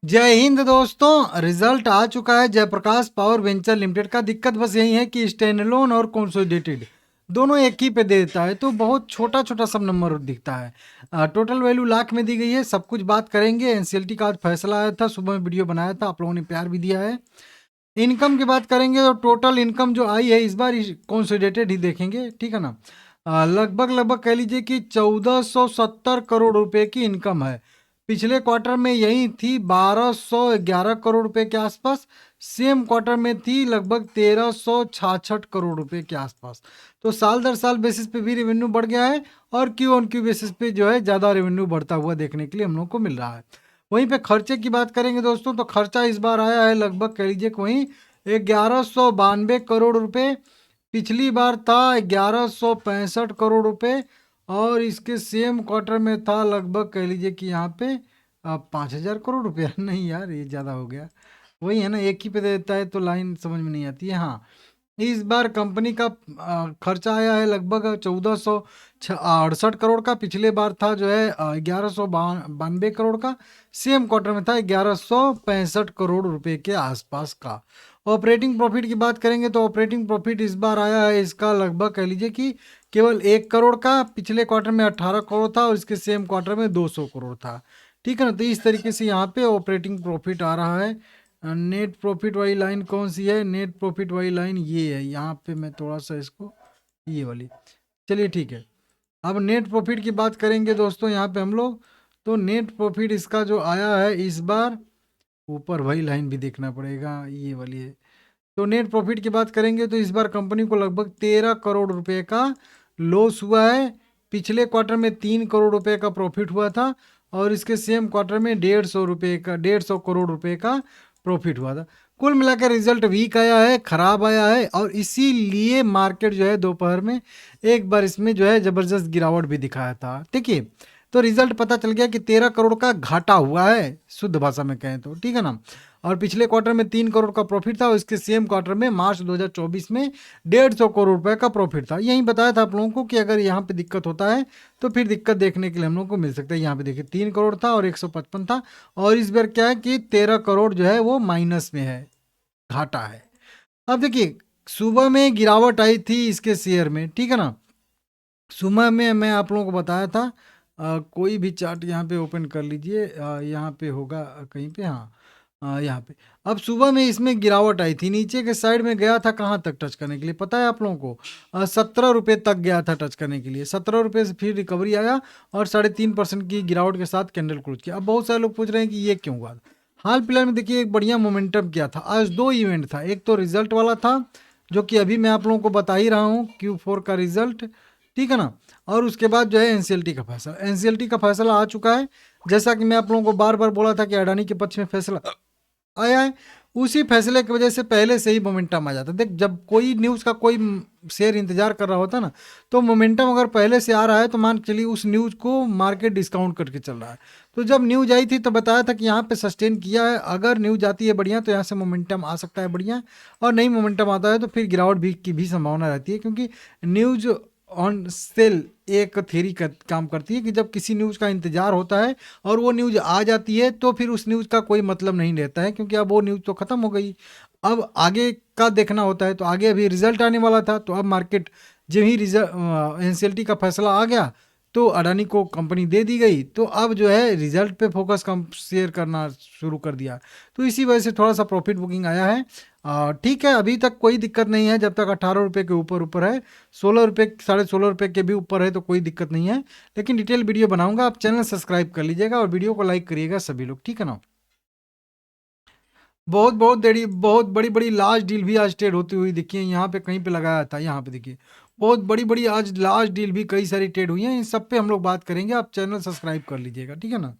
जय हिंद दोस्तों। रिजल्ट आ चुका है जयप्रकाश पावर वेंचर लिमिटेड का। दिक्कत बस यही है कि स्टैंडअलोन और कंसोलिडेटेड दोनों एक ही पे दे देता है, तो बहुत छोटा छोटा सब नंबर दिखता है। टोटल वैल्यू लाख में दी गई है। सब कुछ बात करेंगे। एनसीएलटी का आज फैसला आया था, सुबह में वीडियो बनाया था, आप लोगों ने प्यार भी दिया है। इनकम की बात करेंगे तो टोटल इनकम जो आई है इस बार कंसोलिडेटेड ही देखेंगे, ठीक है ना। लगभग लगभग कह लीजिए कि 1470 करोड़ रुपए की इनकम है। पिछले क्वार्टर में यही थी 1211 करोड़ रुपए के आसपास। सेम क्वार्टर में थी लगभग 1366 करोड़ रुपए के आसपास। तो साल दर साल बेसिस पे भी रेवेन्यू बढ़ गया है, और क्यू ऑन क्यू बेसिस पे जो है ज़्यादा रेवेन्यू बढ़ता हुआ देखने के लिए हम लोग को मिल रहा है। वहीं पे खर्चे की बात करेंगे दोस्तों, तो खर्चा इस बार आया है लगभग कह लीजिए कि वहीं 1192 करोड़ रुपए। पिछली बार था 1165 करोड़ रुपए, और इसके सेम क्वार्टर में था लगभग कह लीजिए कि यहाँ पे 5000 करोड़ रुपया। नहीं यार, ये ज़्यादा हो गया। वही है ना, एक ही पे दे देता है तो लाइन समझ में नहीं आती है। हाँ, इस बार कंपनी का खर्चा आया है लगभग 1468 करोड़ का। पिछले बार था जो है 1192 करोड़ का। सेम क्वार्टर में था 1165 करोड़ रुपए के आसपास का। ऑपरेटिंग प्रॉफिट की बात करेंगे तो ऑपरेटिंग प्रॉफिट इस बार आया है इसका लगभग कह लीजिए कि केवल 1 करोड़ का। पिछले क्वार्टर में 18 करोड़ था, और इसके सेम क्वार्टर में 200 करोड़ था। ठीक है ना। तो इस तरीके से यहाँ पे ऑपरेटिंग प्रॉफिट आ रहा है। नेट प्रॉफिट वाली लाइन कौन सी है? नेट प्रॉफिट वाली लाइन ये है। यहाँ पे मैं थोड़ा सा इसको, ये वाली, चलिए ठीक है। अब नेट प्रॉफिट की बात करेंगे दोस्तों यहाँ पे हम लोग। तो नेट प्रॉफिट इसका जो आया है इस बार, ऊपर वही लाइन भी देखना पड़ेगा, ये वाली है। तो नेट प्रॉफिट की बात करेंगे तो इस बार कंपनी को लगभग 13 करोड़ रुपए का लॉस हुआ है। पिछले क्वार्टर में 3 करोड़ रुपए का प्रॉफिट हुआ था, और इसके सेम क्वार्टर में 150 करोड़ रुपए का प्रॉफिट हुआ था। कुल मिलाकर रिजल्ट वीक आया है, खराब आया है, और इसीलिए मार्केट जो है दोपहर में एक बार इसमें जो है जबरदस्त गिरावट भी दिखाया था। देखिए, तो रिजल्ट पता चल गया कि 13 करोड़ का घाटा हुआ है, शुद्ध भाषा में कहें तो, ठीक है ना। और पिछले क्वार्टर में 3 करोड़ का प्रॉफिट था, और इसके सेम क्वार्टर में मार्च 2024 में 150 करोड़ रुपए का प्रॉफिट था। यही बताया था आप लोगों को कि अगर यहाँ पे दिक्कत होता है तो फिर दिक्कत देखने के लिए हम लोग को मिल सकता है। यहाँ पे देखिए 3 करोड़ था और 155 था, और इस बार क्या है कि 13 करोड़ जो है वो माइनस में है, घाटा है। अब देखिए, सुबह में गिरावट आई थी इसके शेयर में, ठीक है ना। सुबह में मैं आप लोगों को बताया था। कोई भी चार्ट यहाँ पे ओपन कर लीजिए, यहाँ पे होगा कहीं पे, हाँ, यहाँ पे। अब सुबह में इसमें गिरावट आई थी, नीचे के साइड में गया था कहाँ तक टच करने के लिए पता है आप लोगों को? 17 रुपये तक गया था टच करने के लिए। 17 रुपये से फिर रिकवरी आया, और 3.5% की गिरावट के साथ कैंडल क्लोज किया। अब बहुत सारे लोग पूछ रहे हैं कि ये क्यों हुआ। हाल फिलहाल में देखिए एक बढ़िया मोमेंटम किया था। आज दो इवेंट था, एक तो रिजल्ट वाला था जो कि अभी मैं आप लोगों को बता ही रहा हूँ, Q4 का रिजल्ट, ठीक है ना। और उसके बाद जो है एनसीएलटी का फैसला। एनसीएलटी का फैसला आ चुका है। जैसा कि मैं आप लोगों को बार बार बोला था कि अडानी के पक्ष में फैसला आया है, उसी फैसले की वजह से पहले से ही मोमेंटम आ जाता है। देख, जब कोई न्यूज़ का कोई शेयर इंतजार कर रहा होता ना, तो मोमेंटम अगर पहले से आ रहा है तो मान के चलिए उस न्यूज़ को मार्केट डिस्काउंट करके चल रहा है। तो जब न्यूज़ आई थी तो बताया था कि यहाँ पे सस्टेन किया है, अगर न्यूज़ आती है बढ़िया तो यहाँ से मोमेंटम आ सकता है बढ़िया, और नहीं मोमेंटम आता है तो फिर गिरावट भी की भी संभावना रहती है। क्योंकि न्यूज़ ऑन सेल एक थ्योरी का काम करती है कि जब किसी न्यूज़ का इंतजार होता है और वो न्यूज़ आ जाती है तो फिर उस न्यूज़ का कोई मतलब नहीं रहता है, क्योंकि अब वो न्यूज़ तो ख़त्म हो गई। अब आगे का देखना होता है, तो आगे अभी रिजल्ट आने वाला था, तो अब मार्केट जब ही रिजल्ट एनसीएलटी का फैसला आ गया तो अडानी को कंपनी दे दी गई, तो अब जो है रिजल्ट पे फोकस कम शेयर करना शुरू कर दिया। तो इसी वजह से थोड़ा सा प्रॉफिट बुकिंग आया है। ठीक है, अभी तक कोई दिक्कत नहीं है, जब तक 18 रुपये के ऊपर ऊपर है, 16 रुपये 16.5 रुपये के भी ऊपर है तो कोई दिक्कत नहीं है। लेकिन डिटेल वीडियो बनाऊंगा, आप चैनल सब्सक्राइब कर लीजिएगा और वीडियो को लाइक करिएगा सभी लोग, ठीक है ना। बहुत बहुत देरी, बहुत बड़ी बड़ी लार्ज डील भी आज ट्रेड होती हुई देखिए। यहाँ पे कहीं पे लगाया था, यहाँ पे देखिए बहुत बड़ी बड़ी आज लार्ज डील भी कई सारी ट्रेड हुई हैं। इन सब पे हम लोग बात करेंगे, आप चैनल सब्सक्राइब कर लीजिएगा, ठीक है ना।